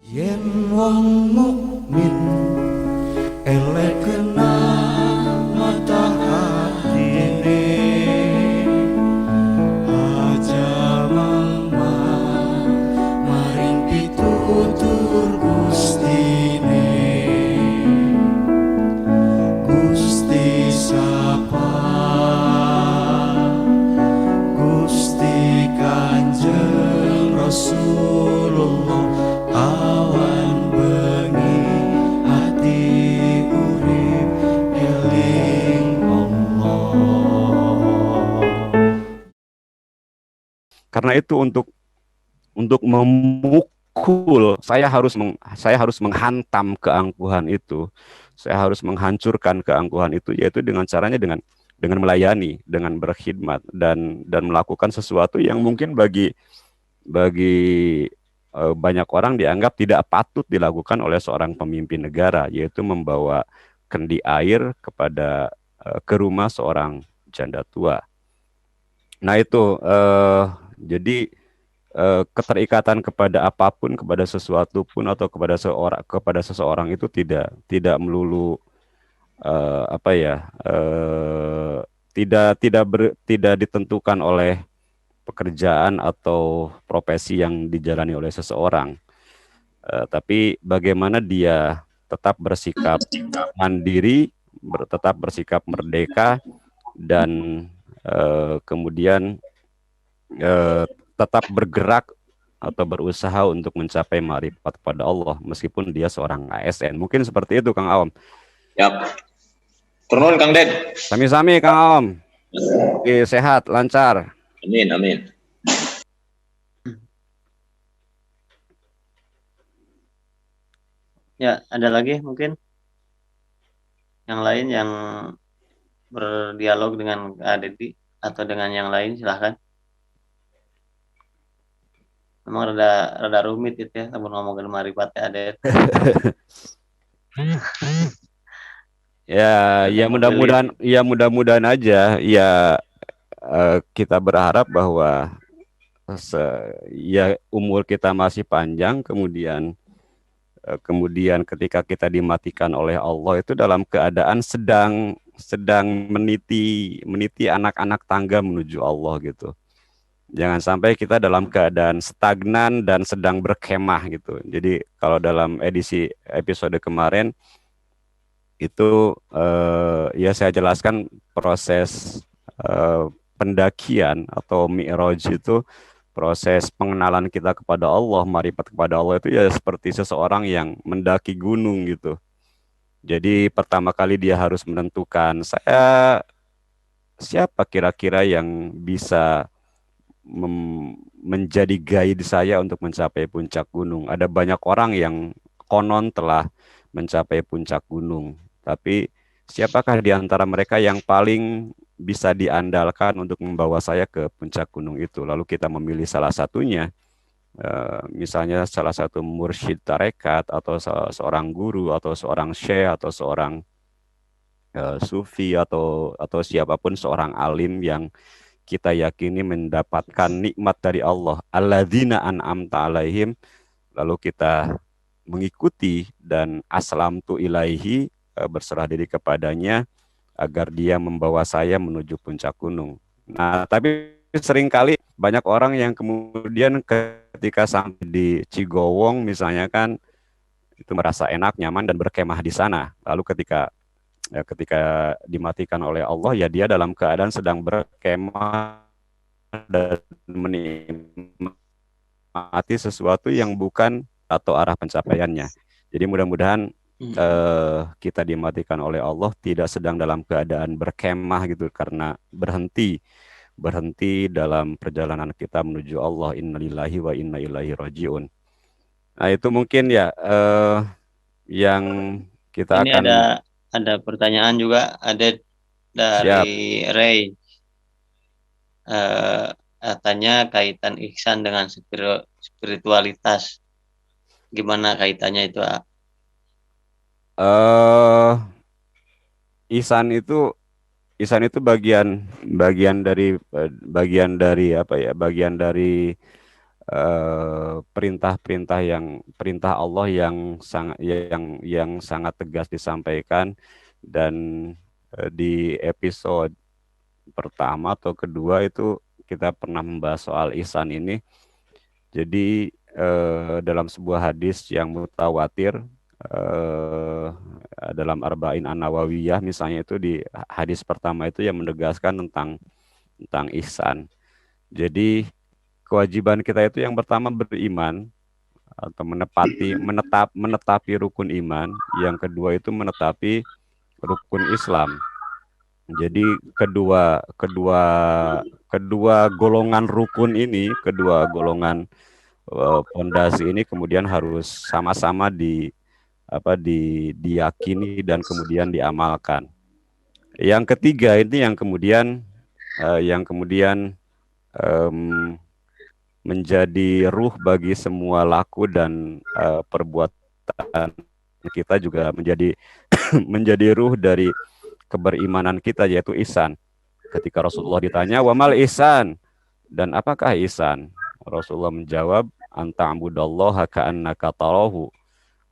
Yen wong mukmin elek kena mata hatine aja mama maring pitutur Gustine Gusti sapa Gusti Kanjeng Rasulullah awan bengi hati urip eling Allah. Karena itu untuk memukul saya harus menghantam keangkuhan itu. Saya harus menghancurkan keangkuhan itu, yaitu dengan caranya dengan melayani, dengan berkhidmat dan melakukan sesuatu yang mungkin bagi banyak orang dianggap tidak patut dilakukan oleh seorang pemimpin negara, yaitu membawa kendi air ke rumah seorang janda tua. Nah itu jadi keterikatan kepada apapun, kepada sesuatu pun atau kepada seseorang itu tidak melulu apa ya tidak ditentukan oleh pekerjaan atau profesi yang dijalani oleh seseorang. Tapi bagaimana dia tetap bersikap mandiri, tetap bersikap merdeka, dan kemudian eh, tetap bergerak atau berusaha untuk mencapai ma'rifat kepada Allah meskipun dia seorang ASN. Mungkin seperti itu, Kang Awam. Yap. Turun Kang Ded. Sami-sami, Kang Awam. Oke, sehat, lancar. Amin, amin. Ya, ada lagi mungkin yang lain yang berdialog dengan Kak Dedi atau dengan yang lain, silahkan. Memang rada rumit itu ya, namun ngomongin marifat Adet. Ya mudah-mudahan aja ya kita berharap bahwa ya umur kita masih panjang, kemudian ketika kita dimatikan oleh Allah itu dalam keadaan sedang meniti anak-anak tangga menuju Allah gitu. Jangan sampai kita dalam keadaan stagnan dan sedang berkemah gitu. Jadi kalau dalam edisi episode kemarin itu ya saya jelaskan proses pendakian atau mi'raj itu proses pengenalan kita kepada Allah, marifat kepada Allah itu ya seperti seseorang yang mendaki gunung gitu. Jadi pertama kali dia harus menentukan siapa kira-kira yang bisa menjadi guide saya untuk mencapai puncak gunung. Ada banyak orang yang konon telah mencapai puncak gunung, tapi siapakah di antara mereka yang paling bisa diandalkan untuk membawa saya ke puncak gunung itu? Lalu kita memilih salah satunya, misalnya salah satu mursyid tarekat atau seorang guru atau seorang syekh atau seorang sufi atau siapapun seorang alim yang kita yakini mendapatkan nikmat dari Allah, alladzina an'amta alaihim, lalu kita mengikuti dan aslamtu ilaihi, berserah diri kepadanya agar dia membawa saya menuju puncak gunung. Nah, tapi seringkali banyak orang yang kemudian ketika sampai di Cigowong misalnya kan itu merasa enak, nyaman dan berkemah di sana. Lalu ketika dimatikan oleh Allah ya dia dalam keadaan sedang berkemah dan menikmati sesuatu yang bukan atau arah pencapaiannya. Jadi mudah-mudahan kita dimatikan oleh Allah tidak sedang dalam keadaan berkemah gitu karena berhenti dalam perjalanan kita menuju Allah. Innalillahi wa inna ilaihi rajiun. Nah itu mungkin ya yang kita Ini akan ada pertanyaan juga Adet siap. dari Ray. Tanya kaitan ihsan dengan spiritualitas. Gimana kaitannya itu? Ihsan itu bagian dari apa ya? Bagian dari perintah-perintah yang perintah Allah yang sangat tegas disampaikan. Dan di episode pertama atau kedua itu kita pernah membahas soal ihsan ini. Jadi dalam sebuah hadis yang mutawatir, eh, dalam Arba'in An-Nawawiyah misalnya, itu di hadis pertama itu yang menegaskan tentang ihsan. Jadi kewajiban kita itu yang pertama beriman atau menetapi rukun iman, yang kedua itu menetapi rukun Islam. Jadi kedua kedua kedua golongan rukun ini, kedua golongan pondasi ini kemudian harus sama-sama diyakini dan kemudian diamalkan. Yang ketiga ini yang kemudian em, menjadi ruh bagi semua laku dan perbuatan kita, juga menjadi menjadi ruh dari keberimanan kita, yaitu ihsan. Ketika Rasulullah ditanya, "Wa mal ihsan?" Dan apakah ihsan? Rasulullah menjawab, "Anta'budallaha ka'annaka tarahu."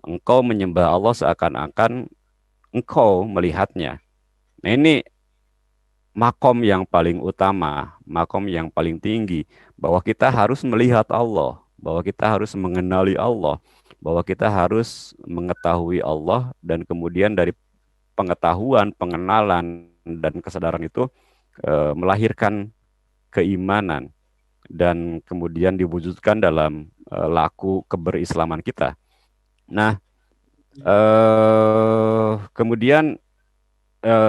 Engkau menyembah Allah seakan-akan engkau melihatnya. Nah, ini makom yang paling utama, makom yang paling tinggi, bahwa kita harus melihat Allah, bahwa kita harus mengenali Allah, bahwa kita harus mengetahui Allah, dan kemudian dari pengetahuan, pengenalan, dan kesadaran itu melahirkan keimanan dan kemudian diwujudkan dalam laku keberislaman kita. Nah, kemudian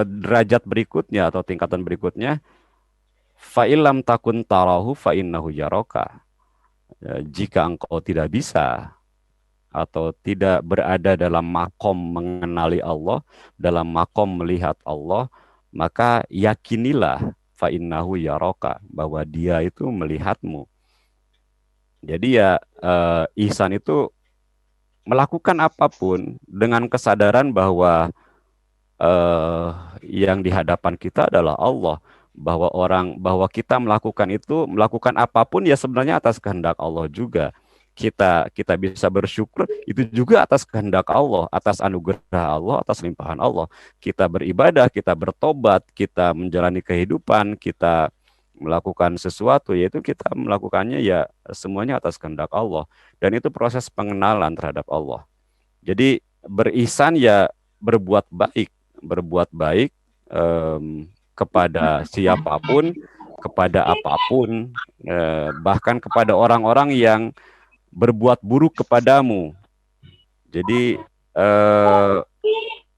derajat berikutnya atau tingkatan berikutnya, fa'ilam takun tarahu fa'innahu yaraka. Jika engkau tidak bisa atau tidak berada dalam makom mengenali Allah, dalam makom melihat Allah, maka yakinilah fa'innahu yaraka, bahwa dia itu melihatmu. Jadi ya ihsan itu melakukan apapun dengan kesadaran bahwa yang di hadapan kita adalah Allah, bahwa kita melakukan apapun ya sebenarnya atas kehendak Allah juga. Kita bisa bersyukur itu juga atas kehendak Allah, atas anugerah Allah, atas limpahan Allah. Kita beribadah, kita bertobat, kita menjalani kehidupan, kita melakukan sesuatu, yaitu kita melakukannya ya semuanya atas kehendak Allah. Dan itu proses pengenalan terhadap Allah. Jadi berihsan ya berbuat baik kepada siapapun, kepada apapun, bahkan kepada orang-orang yang berbuat buruk kepadamu. Jadi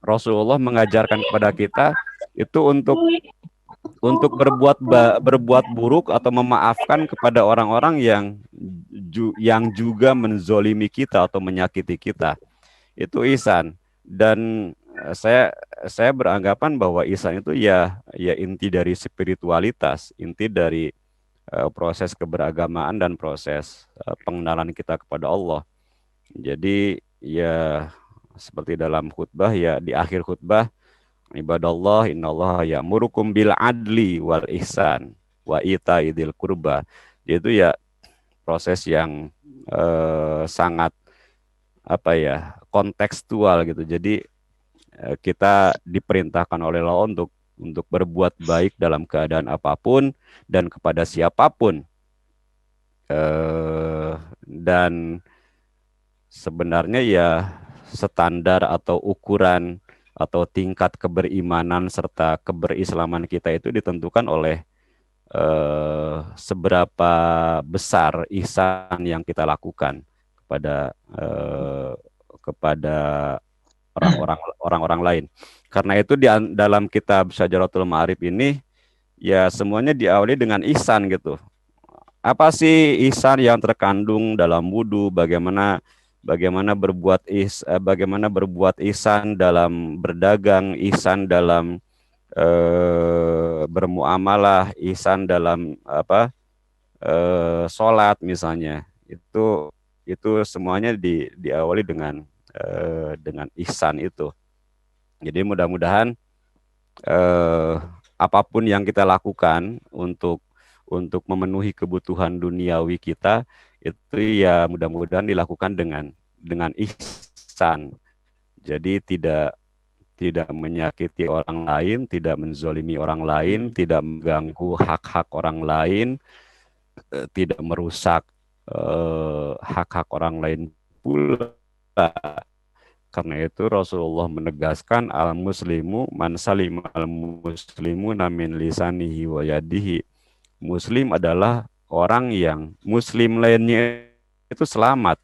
Rasulullah mengajarkan kepada kita itu untuk berbuat buruk atau memaafkan kepada orang-orang yang juga menzolimi kita atau menyakiti kita. Itu ihsan. Dan saya beranggapan bahwa ihsan itu ya inti dari spiritualitas, inti dari proses keberagamaan dan proses pengenalan kita kepada Allah. Jadi ya seperti dalam khutbah, ya di akhir khutbah, ibadallah innallaha ya'murukum bil adli wal ihsan wa itaidil qurba. Itu ya proses yang sangat kontekstual gitu. Jadi kita diperintahkan oleh Allah untuk berbuat baik dalam keadaan apapun dan kepada siapapun. Dan sebenarnya ya standar atau ukuran atau tingkat keberimanan serta keberislaman kita itu ditentukan oleh seberapa besar ihsan yang kita lakukan kepada orang-orang lain. Karena itu dalam kitab Syajaratul Ma'arif ini ya semuanya diawali dengan ihsan gitu. Apa sih ihsan yang terkandung dalam wudu? Bagaimana berbuat ihsan dalam berdagang, ihsan dalam bermuamalah, ihsan dalam sholat misalnya. Itu semuanya diawali dengan ihsan itu. Jadi mudah-mudahan apapun yang kita lakukan untuk memenuhi kebutuhan duniawi kita itu ya mudah-mudahan dilakukan dengan ihsan. Jadi tidak menyakiti orang lain, tidak menzolimi orang lain, tidak mengganggu hak-hak orang lain, tidak merusak hak-hak orang lain pula. Karena itu Rasulullah menegaskan al-muslimu man salim al-muslimu min lisanihi wa yadihi. Muslim adalah orang yang muslim lainnya itu selamat.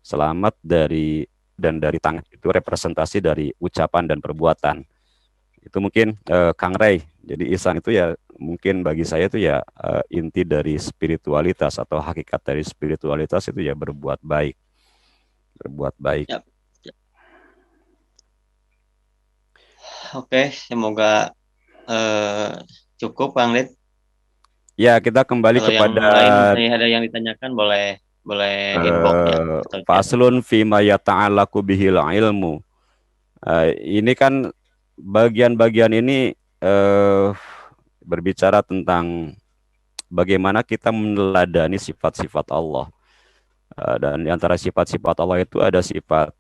Selamat dari tangan, itu representasi dari ucapan dan perbuatan. Itu mungkin Kang Ray. Jadi ihsan itu ya mungkin bagi saya itu ya inti dari spiritualitas atau hakikat dari spiritualitas itu ya berbuat baik. Berbuat baik. Yap. Oke, semoga cukup Kang Lid. Ya, kita kembali Kalau kepada yang lain ada yang ditanyakan boleh inbox ya. faslun fima yata'allaqu bihil ilmu. Ini kan bagian-bagian ini berbicara tentang bagaimana kita meneladani sifat-sifat Allah. Dan di antara sifat-sifat Allah itu ada sifat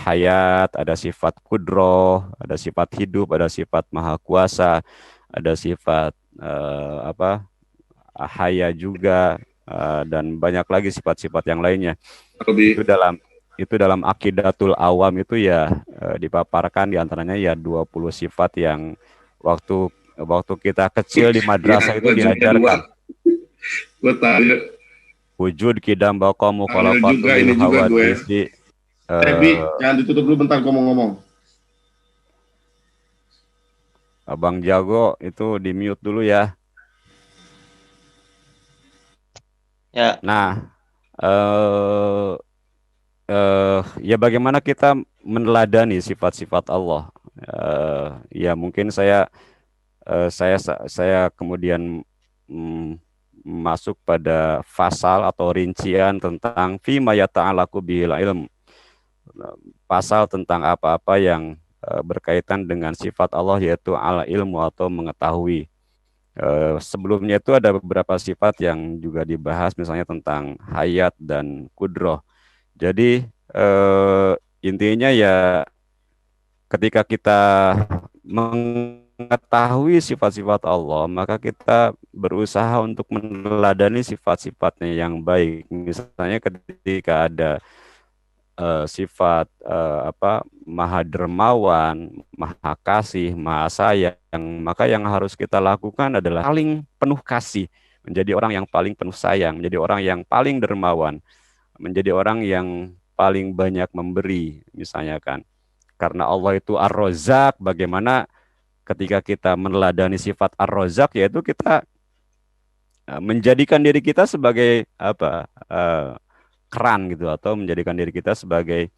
hayat, ada sifat kudroh, ada sifat hidup, ada sifat maha kuasa, ada sifat haya juga, dan banyak lagi sifat-sifat yang lainnya. Itu dalam Aqidatul Awam itu ya dipaparkan diantaranya ya 20 sifat yang waktu kita kecil di madrasah itu diajarkan. Gue tanya. Wujud kidam baqamu khalaqatul hawadisi. Jangan ditutup dulu bentar ngomong-ngomong. Abang Jago itu di mute dulu ya. Ya. Nah, ya bagaimana kita meneladani sifat-sifat Allah? Ya mungkin saya kemudian masuk pada fasal atau rincian tentang fima yata'allaqu bihil ilm. Pasal tentang apa-apa yang berkaitan dengan sifat Allah yaitu al ilmu atau mengetahui. Sebelumnya itu ada beberapa sifat yang juga dibahas misalnya tentang hayat dan kudroh. Jadi intinya ya ketika kita mengetahui sifat-sifat Allah, maka kita berusaha untuk meneladani sifat-sifatnya yang baik. Misalnya ketika ada sifat maha dermawan, maha kasih, maha sayang, maka yang harus kita lakukan adalah paling penuh kasih, menjadi orang yang paling penuh sayang, menjadi orang yang paling dermawan, menjadi orang yang paling banyak memberi, misalnya kan. Karena Allah itu Ar-Razzaq, bagaimana ketika kita meneladani sifat Ar-Razzaq, yaitu kita menjadikan diri kita sebagai keran gitu, atau menjadikan diri kita sebagai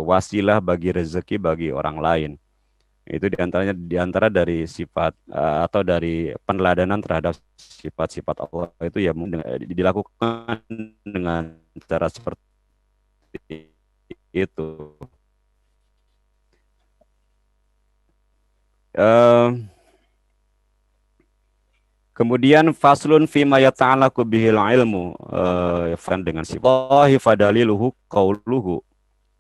wasilah bagi rezeki bagi orang lain. Itu diantara dari sifat atau dari peneladanan terhadap sifat-sifat Allah itu ya dilakukan dengan cara seperti itu. Kemudian faslun fima yata'allaqu bihil ilmu, dengan sifat fadaliluhu qauluhu,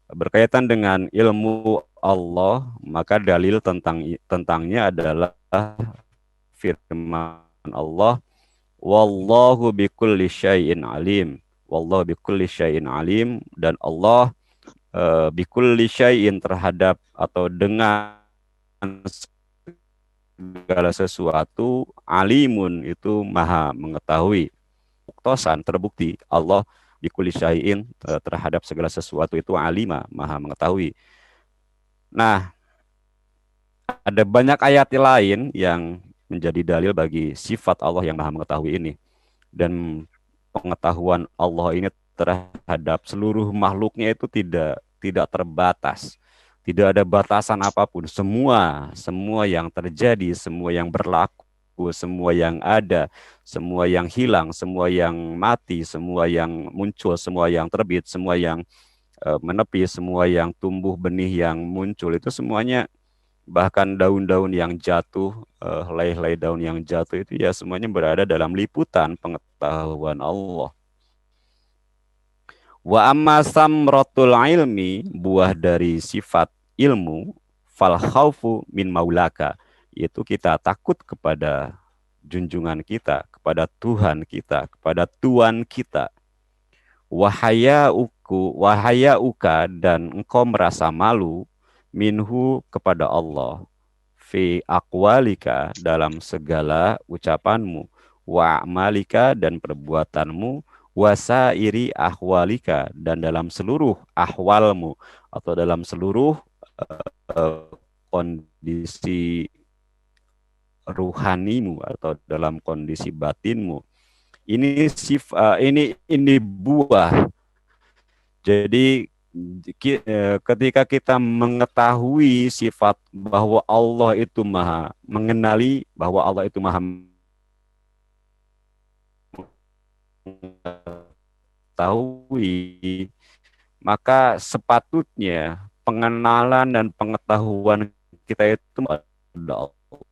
berkaitan dengan ilmu Allah, maka dalil tentangnya adalah firman Allah, wallahu bikulli syai'in alim. Wallahu bikulli syai'in alim, dan Allah bikulli syai'in terhadap atau dengan segala sesuatu, alimun itu maha mengetahui. Tosan terbukti Allah bikulli syai'in terhadap segala sesuatu itu alima, maha mengetahui. Nah, ada banyak ayat lain yang menjadi dalil bagi sifat Allah yang maha mengetahui ini. Dan pengetahuan Allah ini terhadap seluruh makhluknya itu tidak terbatas. Tidak ada batasan apapun. Semua yang terjadi, semua yang berlaku, semua yang ada, semua yang hilang, semua yang mati, semua yang muncul, semua yang terbit, semua yang menepi, semua yang tumbuh benih yang muncul, itu semuanya bahkan daun-daun yang jatuh, helai-helai daun yang jatuh itu ya semuanya berada dalam liputan pengetahuan Allah. Wa amma samratul ilmi, buah dari sifat ilmu, fal khaufu min maulaka, yaitu kita takut kepada junjungan kita, kepada Tuhan kita, kepada Tuhan kita. Wahaya uka, dan engkau merasa malu minhu, kepada Allah, fi aqwalika, dalam segala ucapanmu, wa amalika, dan perbuatanmu, wasairi ahwalika, dan dalam seluruh ahwalmu, atau dalam seluruh kondisi ruhanimu atau dalam kondisi batinmu. Ini buah. Jadi ketika kita mengetahui sifat bahwa Allah itu maha mengenali, bahwa Allah itu maha mengetahui, maka sepatutnya pengenalan dan pengetahuan kita itu pada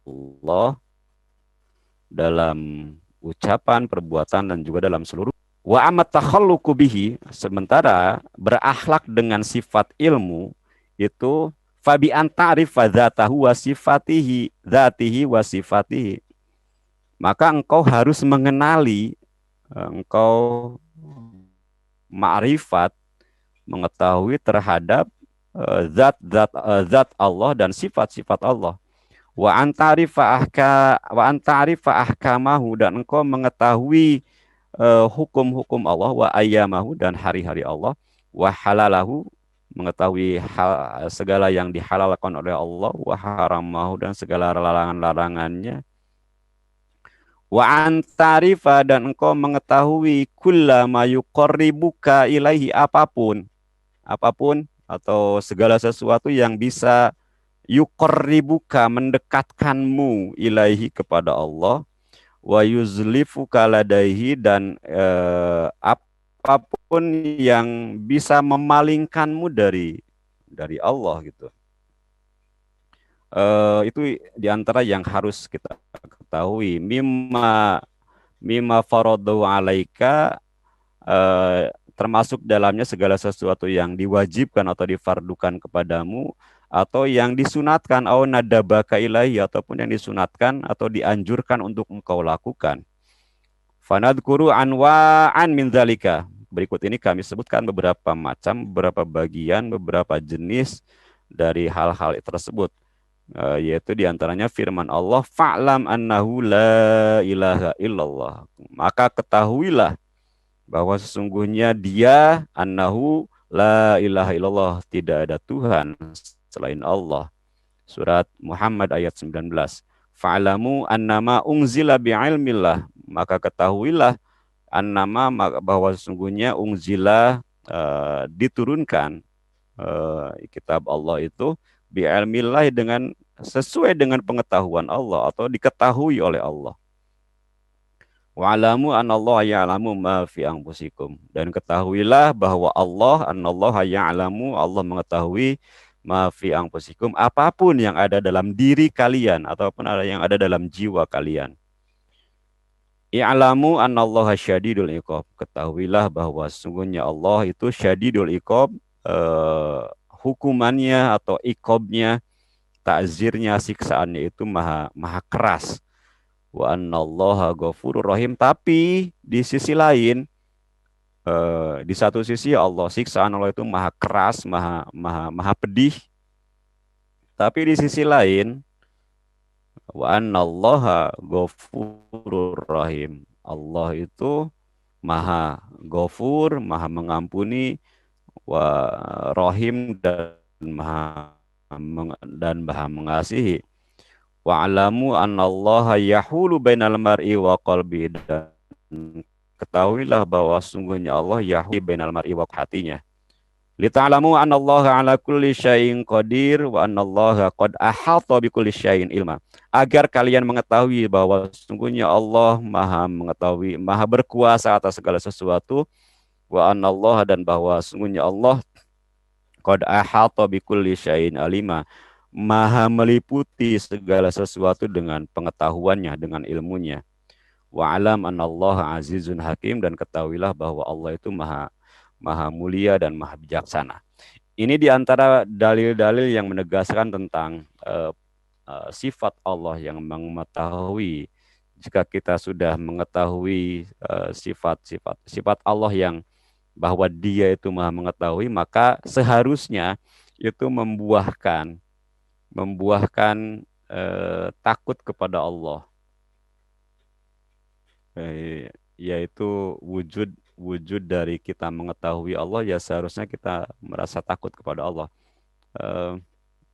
Allah dalam ucapan, perbuatan, dan juga dalam seluruh. Wa amat takhalluqu bihi, sementara berakhlak dengan sifat ilmu itu fabi anta'rifa dzatahu wa sifatihi, dzatihi wa sifatihi, maka engkau harus mengenali, engkau ma'rifat, mengetahui terhadap zat Allah dan sifat-sifat Allah. Wa anta'rifa ahkamahu, dan engkau mengetahui hukum-hukum Allah, wa ayyamahu, dan hari-hari Allah, wa halalahu, mengetahui segala yang dihalalkan oleh Allah, wa haramahu, dan segala larangan-larangannya, wa antarifa, dan engkau mengetahui kullama yuqarribuka ilaihi, apapun atau segala sesuatu yang bisa yuqarribuka, mendekatkanmu, ilaihi, kepada Allah, wa yuzlifuka ladaihi, dan apapun yang bisa memalingkanmu dari Allah gitu. Itu diantara yang harus kita ketahui. Mimma faradu alaika, termasuk dalamnya segala sesuatu yang diwajibkan atau difardukan kepadamu, atau yang disunatkan, au nadabaka ilahi, ataupun yang disunatkan atau dianjurkan untuk engkau lakukan. Fanadhkuru anwa'an min dzalika. Berikut ini kami sebutkan beberapa macam, beberapa bagian, beberapa jenis dari hal-hal tersebut. Yaitu diantaranya firman Allah, fa'lam annahu la ilaha illallah. Maka ketahuilah bahwa sesungguhnya dia, annahu la ilaha illallah, tidak ada Tuhan selain Allah. Surat Muhammad ayat 19. Fa'lamu annama unzila bi'ilmillah, maka ketahuilah annama, bahwa sesungguhnya unzila, diturunkan kitab Allah itu bi'ilmillah, dengan sesuai dengan pengetahuan Allah atau diketahui oleh Allah. Wa'alamu anallaha ya'lamu ma fi anfusikum, dan ketahuilah bahwa Allah, anallaha ya'lamu, Allah mengetahui ma fi anfusikum, apapun yang ada dalam diri kalian ataupun yang ada dalam jiwa kalian. I'lamu anallaha syadidul iqab, ketahuilah bahwa sesungguhnya Allah itu syadidul iqab, hukumannya atau iqabnya, takzirnya, siksaannya itu maha keras. Wa annallaha ghafurur rahim, tapi di sisi lain, di satu sisi Allah, siksaan Allah itu maha keras, maha pedih. Tapi di sisi lain, wa annallaha ghafurur rahim, Allah itu maha ghafur, maha mengampuni, wa rahim, dan maha mengasihi. Wa'alamu annallaha yahulu bainal mar'i wa qalbi, dan ketahuilah bahwa sungguhnya Allah yahulu bainal mar'i wa hatinya. Lita'alamu annallaha ala kulli syai'in qadir wa annallaha qad ahata bi kulli syai'in ilma, agar kalian mengetahui bahwa sungguhnya Allah maha mengetahui, maha berkuasa atas segala sesuatu, wa anallaha, dan bahwa sungguhnya Allah qad ahata bi kulli syai'in alima, maha meliputi segala sesuatu dengan pengetahuannya, dengan ilmunya. Wa'alam anallaha azizun hakim, dan ketahuilah bahwa Allah itu maha mulia dan maha bijaksana. Ini diantara dalil-dalil yang menegaskan tentang sifat Allah yang mengetahui. Jika kita sudah mengetahui sifat Allah yang bahwa Dia itu maha mengetahui, maka seharusnya itu membuahkan takut kepada Allah, yaitu wujud dari kita mengetahui Allah, ya seharusnya kita merasa takut kepada Allah.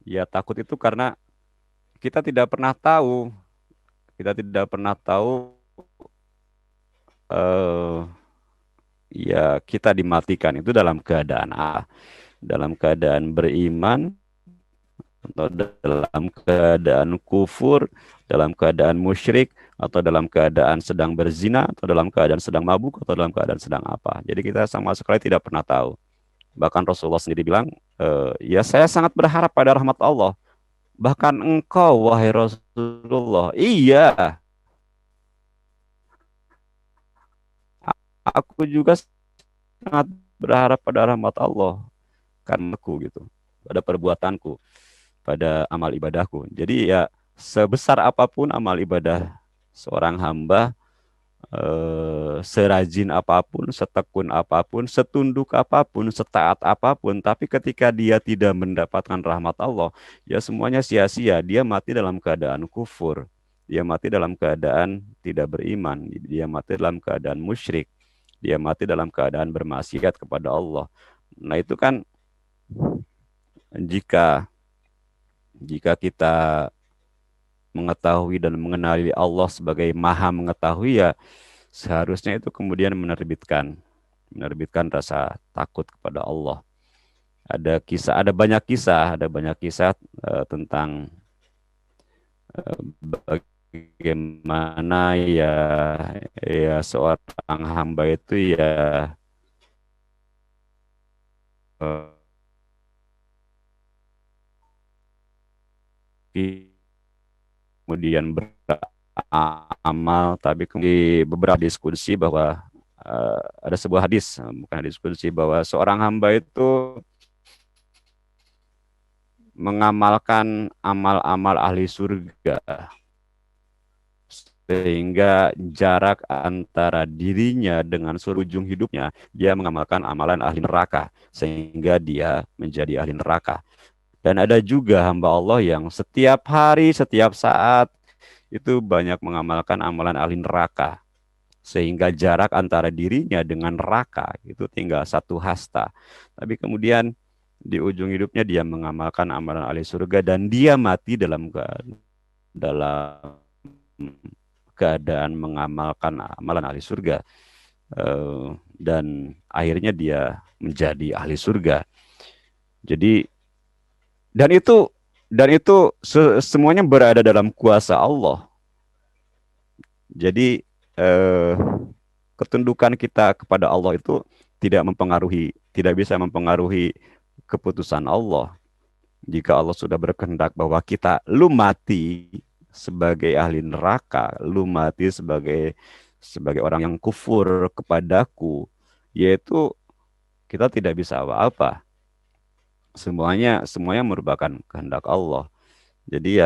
Ya takut itu karena kita tidak pernah tahu ya kita dimatikan itu dalam keadaan dalam keadaan beriman atau dalam keadaan kufur, dalam keadaan musyrik, atau dalam keadaan sedang berzina, atau dalam keadaan sedang mabuk, atau dalam keadaan sedang apa. Jadi kita sama sekali tidak pernah tahu. Bahkan Rasulullah sendiri bilang, ya saya sangat berharap pada rahmat Allah. Bahkan engkau, wahai Rasulullah, iya, aku juga sangat berharap pada rahmat Allah karena aku gitu, pada perbuatanku, pada amal ibadahku. Jadi ya sebesar apapun amal ibadah seorang hamba, serajin apapun, setekun apapun, setunduk apapun, setaat apapun, tapi ketika dia tidak mendapatkan rahmat Allah, ya semuanya sia-sia. Dia mati dalam keadaan kufur, dia mati dalam keadaan tidak beriman, dia mati dalam keadaan musyrik, dia mati dalam keadaan bermaksiat kepada Allah. Nah itu kan jika kita mengetahui dan mengenali Allah sebagai maha mengetahui, ya seharusnya itu kemudian menerbitkan rasa takut kepada Allah. Ada banyak kisah tentang bagaimana ya seorang hamba itu ya kemudian beramal, tapi kemudian beberapa diskusi bahwa ada sebuah hadis, bukan hadis qudsi, bahwa seorang hamba itu mengamalkan amal-amal ahli surga sehingga jarak antara dirinya dengan seluruh ujung hidupnya dia mengamalkan amalan ahli neraka sehingga dia menjadi ahli neraka. Dan ada juga hamba Allah yang setiap hari, setiap saat itu banyak mengamalkan amalan ahli neraka sehingga jarak antara dirinya dengan neraka itu tinggal satu hasta. Tapi kemudian di ujung hidupnya dia mengamalkan amalan ahli surga dan dia mati dalam keadaan mengamalkan amalan ahli surga, dan akhirnya dia menjadi ahli surga. Jadi dan itu semuanya berada dalam kuasa Allah. Jadi ketundukan kita kepada Allah itu tidak bisa mempengaruhi keputusan Allah. Jika Allah sudah berkehendak bahwa lu mati sebagai ahli neraka, lu mati sebagai orang yang kufur kepadaku, yaitu kita tidak bisa apa-apa. Semuanya merupakan kehendak Allah. Jadi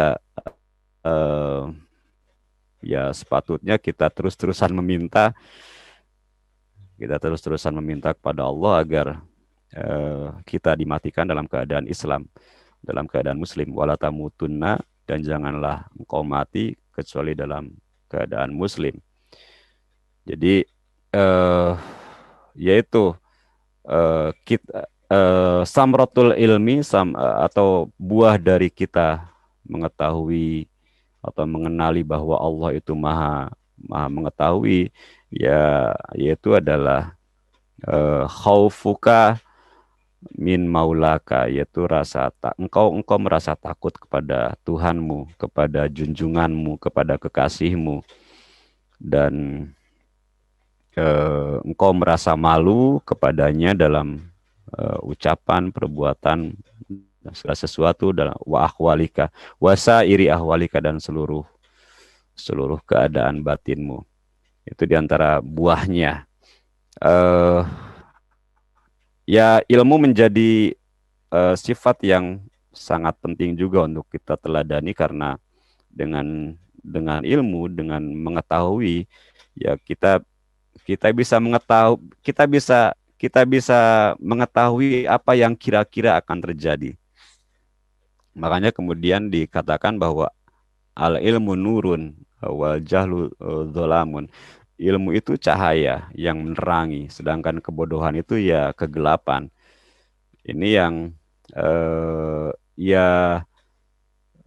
ya sepatutnya kita terus-terusan meminta kepada Allah agar kita dimatikan dalam keadaan Islam, dalam keadaan Muslim. Wala tamutunna, dan janganlah engkau mati kecuali dalam keadaan Muslim. Jadi yaitu kita samratul ilmi atau buah dari kita mengetahui atau mengenali bahwa Allah itu maha mengetahui, ya yaitu adalah khaufuka min maulaka, yaitu engkau merasa takut kepada Tuhanmu, kepada junjunganmu, kepada kekasihmu, dan engkau merasa malu kepadanya dalam ucapan, perbuatan, segala sesuatu dan wa ahwalika wasairi ahwalika dan seluruh keadaan batinmu. Itu diantara buahnya. Ya ilmu menjadi sifat yang sangat penting juga untuk kita teladani, karena dengan ilmu, dengan mengetahui, ya kita bisa mengetahui apa yang kira-kira akan terjadi. Makanya kemudian dikatakan bahwa al ilmu nurun wal jahlu dzalamun. Ilmu itu cahaya yang menerangi, sedangkan kebodohan itu ya kegelapan. Ini yang ya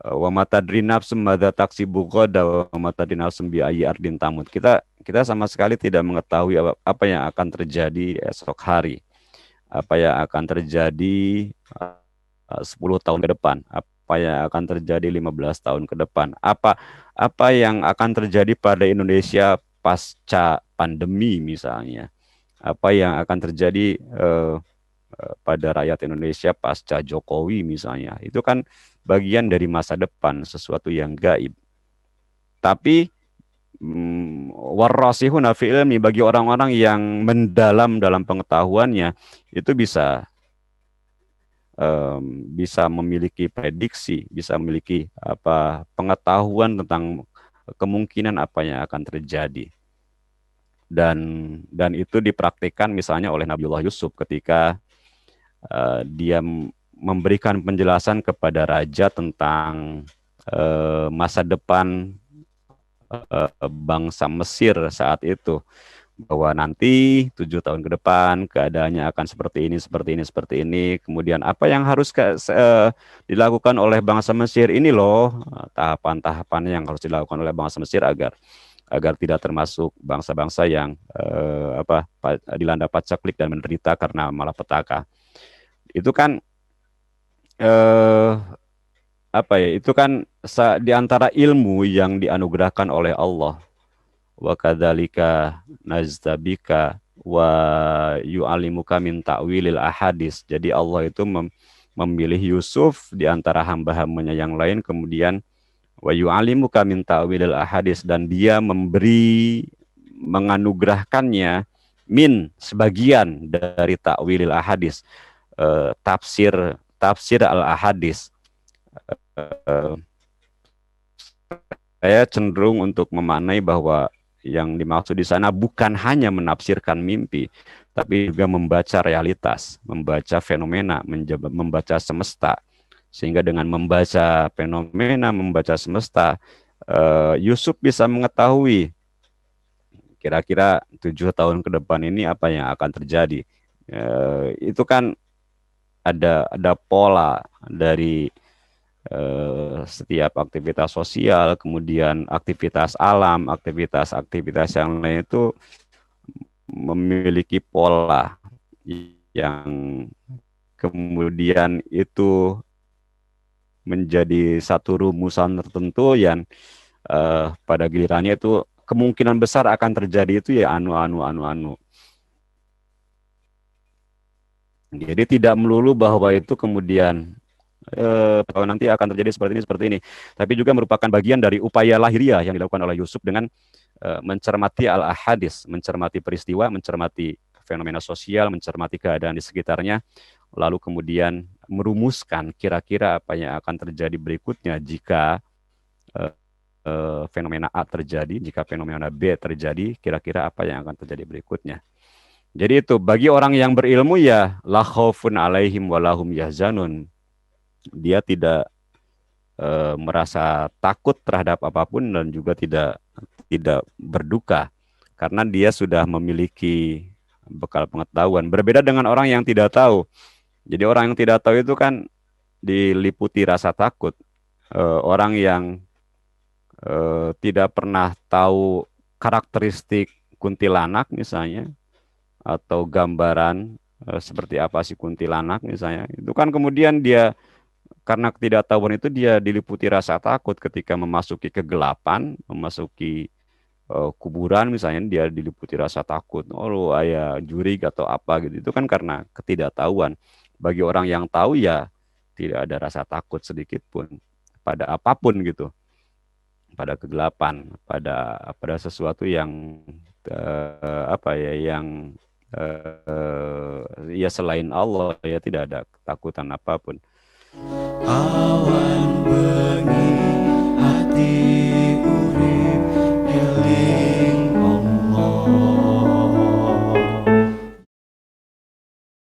wa matadri nafsum madza taksibu ghada wa matadri nafsum bi ayyi ardin tamut. Kita sama sekali tidak mengetahui apa yang akan terjadi esok hari. Apa yang akan terjadi 10 tahun ke depan, apa yang akan terjadi 15 tahun ke depan, apa yang akan terjadi pada Indonesia pasca pandemi misalnya, apa yang akan terjadi pada rakyat Indonesia pasca Jokowi misalnya. Itu kan bagian dari masa depan, sesuatu yang gaib. Tapi warasihuna fi ilmi, bagi orang-orang yang mendalam dalam pengetahuannya, itu bisa memiliki prediksi, bisa memiliki pengetahuan tentang kemungkinan apa yang akan terjadi. Dan itu dipraktikkan misalnya oleh Nabiullah Yusuf ketika dia memberikan penjelasan kepada raja tentang masa depan bangsa Mesir saat itu, bahwa nanti 7 tahun ke depan keadaannya akan seperti ini. Kemudian apa yang harus dilakukan oleh bangsa Mesir ini loh, tahapan-tahapan yang harus dilakukan oleh bangsa Mesir agar tidak termasuk bangsa-bangsa yang dilanda pacaklik dan menderita karena malapetaka. Itu kan itu kan di antara ilmu yang dianugerahkan oleh Allah. Wa kadzalika naztabika wa yu'allimuka min ta'wilil ahadis. Jadi Allah itu memilih Yusuf di antara hamba-hambanya yang lain, kemudian wa yu'allimuka min ta'wilil ahadis, dan dia menganugerahkannya sebagian dari ta'wilil ahadis, tafsir al ahadis. Saya cenderung untuk memaknai bahwa yang dimaksud di sana bukan hanya menafsirkan mimpi, tapi juga membaca realitas, membaca fenomena, membaca semesta. Sehingga dengan membaca fenomena, membaca semesta, Yusuf bisa mengetahui kira-kira 7 tahun ke depan ini apa yang akan terjadi. Itu kan ada pola dari setiap aktivitas sosial, kemudian aktivitas alam, aktivitas yang lain itu memiliki pola yang kemudian itu menjadi satu rumusan tertentu yang pada gilirannya itu kemungkinan besar akan terjadi itu ya anu. Jadi tidak melulu bahwa itu kemudian nanti akan terjadi seperti ini, tapi juga merupakan bagian dari upaya lahiriah yang dilakukan oleh Yusuf dengan mencermati al-ahadis, mencermati peristiwa, mencermati fenomena sosial, mencermati keadaan di sekitarnya, lalu kemudian merumuskan kira-kira apa yang akan terjadi berikutnya jika fenomena A terjadi, jika fenomena B terjadi, kira-kira apa yang akan terjadi berikutnya. Jadi itu bagi orang yang berilmu ya la khaufun alaihim walahum yahzanun. Dia tidak merasa takut terhadap apapun dan juga tidak berduka karena dia sudah memiliki bekal pengetahuan. Berbeda dengan orang yang tidak tahu. Jadi orang yang tidak tahu itu kan diliputi rasa takut. Orang yang tidak pernah tahu karakteristik kuntilanak misalnya, atau gambaran seperti apa sih kuntilanak misalnya, itu kan kemudian dia karena ketidaktahuan itu dia diliputi rasa takut ketika memasuki kegelapan, memasuki kuburan misalnya, dia diliputi rasa takut. Oh, ayah jurig atau apa gitu. Itu kan karena ketidaktahuan. Bagi orang yang tahu ya tidak ada rasa takut sedikit pun pada apapun gitu, pada kegelapan, pada sesuatu yang ya selain Allah, ya tidak ada ketakutan apapun.